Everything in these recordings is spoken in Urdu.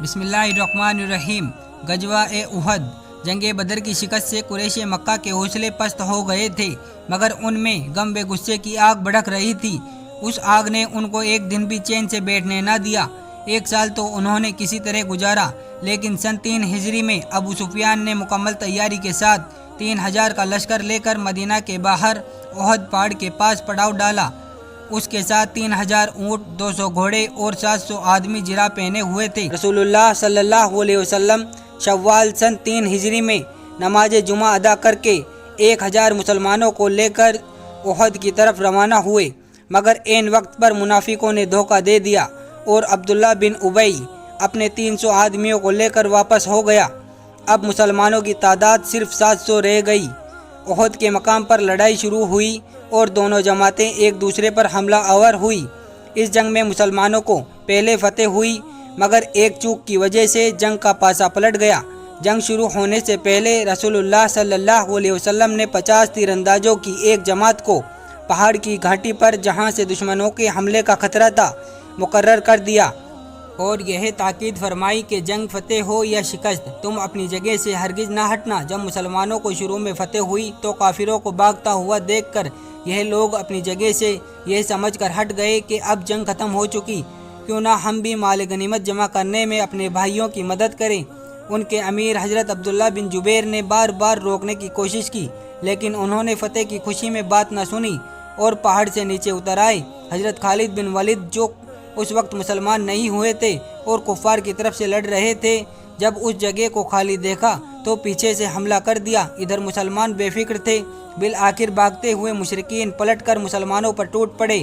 بسم اللہ الرحمن الرحیم۔ غزوہ احد۔ جنگ بدر کی شکست سے قریش مکہ کے حوصلے پست ہو گئے تھے، مگر ان میں غم و غصے کی آگ بھڑک رہی تھی۔ اس آگ نے ان کو ایک دن بھی چین سے بیٹھنے نہ دیا۔ ایک سال تو انہوں نے کسی طرح گزارا، لیکن سن 3 ہجری میں ابو سفیان نے مکمل تیاری کے ساتھ 3000 کا لشکر لے کر مدینہ کے باہر احد پہاڑ کے پاس پڑاؤ ڈالا۔ اس کے ساتھ 3000 اونٹ، 200 گھوڑے اور 700 آدمی جرح پہنے ہوئے تھے۔ رسول اللہ صلی اللہ علیہ وسلم شوال سن 3 ہجری میں نماز جمعہ ادا کر کے 1000 مسلمانوں کو لے کر احد کی طرف روانہ ہوئے، مگر عین وقت پر منافقوں نے دھوکہ دے دیا اور عبداللہ بن ابی اپنے 300 آدمیوں کو لے کر واپس ہو گیا۔ اب مسلمانوں کی تعداد صرف 700 رہ گئی۔ احد کے مقام پر لڑائی شروع ہوئی اور دونوں جماعتیں ایک دوسرے پر حملہ آور ہوئی۔ اس جنگ میں مسلمانوں کو پہلے فتح ہوئی، مگر ایک چوک کی وجہ سے جنگ کا پاسا پلٹ گیا۔ جنگ شروع ہونے سے پہلے رسول اللہ صلی اللہ علیہ وسلم نے 50 تیر اندازوں کی ایک جماعت کو پہاڑ کی گھاٹی پر، جہاں سے دشمنوں کے حملے کا خطرہ تھا، مقرر کر دیا اور یہ تاکید فرمائی کہ جنگ فتح ہو یا شکست، تم اپنی جگہ سے ہرگز نہ ہٹنا۔ جب مسلمانوں کو شروع میں فتح ہوئی تو کافروں کو بھاگتا ہوا دیکھ کر یہ لوگ اپنی جگہ سے یہ سمجھ کر ہٹ گئے کہ اب جنگ ختم ہو چکی، کیوں نہ ہم بھی مال غنیمت جمع کرنے میں اپنے بھائیوں کی مدد کریں۔ ان کے امیر حضرت عبداللہ بن جبیر نے بار بار روکنے کی کوشش کی، لیکن انہوں نے فتح کی خوشی میں بات نہ سنی اور پہاڑ سے نیچے اتر آئے۔ حضرت خالد بن ولید جو اس وقت مسلمان نہیں ہوئے تھے اور کفار کی طرف سے لڑ رہے تھے، جب اس جگہ کو خالی دیکھا تو پیچھے سے حملہ کر دیا۔ ادھر مسلمان بے فکر تھے، بالآخر بھاگتے ہوئے مشرکین پلٹ کر مسلمانوں پر ٹوٹ پڑے۔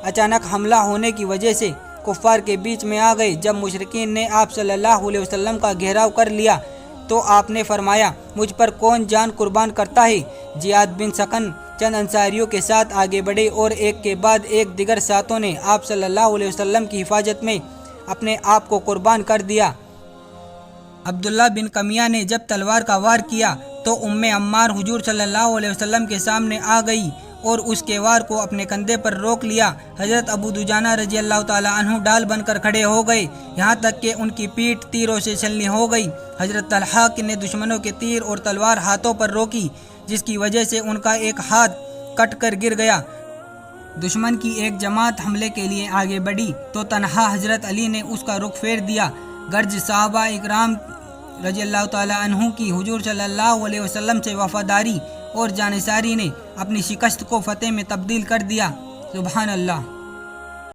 اچانک حملہ ہونے کی وجہ سے کفار کے بیچ میں آ گئے۔ جب مشرکین نے آپ صلی اللہ علیہ وسلم کا گھیراؤ کر لیا تو آپ نے فرمایا، مجھ پر کون جان قربان کرتا ہے؟ زیاد بن سکن چند انصاریوں کے ساتھ آگے بڑھے اور ایک کے بعد ایک دیگر ساتھوں نے آپ صلی اللہ علیہ وسلم کی حفاظت میں اپنے آپ کو قربان کر دیا۔ عبداللہ بن قمیہ نے جب تلوار کا وار کیا تو عمار حضور صلی اللہ علیہ وسلم کے سامنے آ گئی اور اس کے وار کو اپنے کندھے پر روک لیا۔ حضرت ابو دجانہ رضی اللہ تعالی عنہ ڈال بن کر کھڑے ہو گئے، یہاں تک کہ ان کی پیٹھ تیروں سے چھلنی ہو گئی۔ حضرت طلحہ نے دشمنوں کے تیر اور تلوار ہاتھوں پر روکی، جس کی وجہ سے ان کا ایک ہاتھ کٹ کر گر گیا۔ دشمن کی ایک جماعت حملے کے لیے آگے بڑھی تو تنہا حضرت علی نے اس کا رخ پھیر دیا۔ گرج صحابہ اکرام رضی اللہ تعالی عنہ کی حضور صلی اللہ علیہ وسلم سے وفاداری اور جانثاری نے اپنی شکست کو فتح میں تبدیل کر دیا۔ سبحان اللہ۔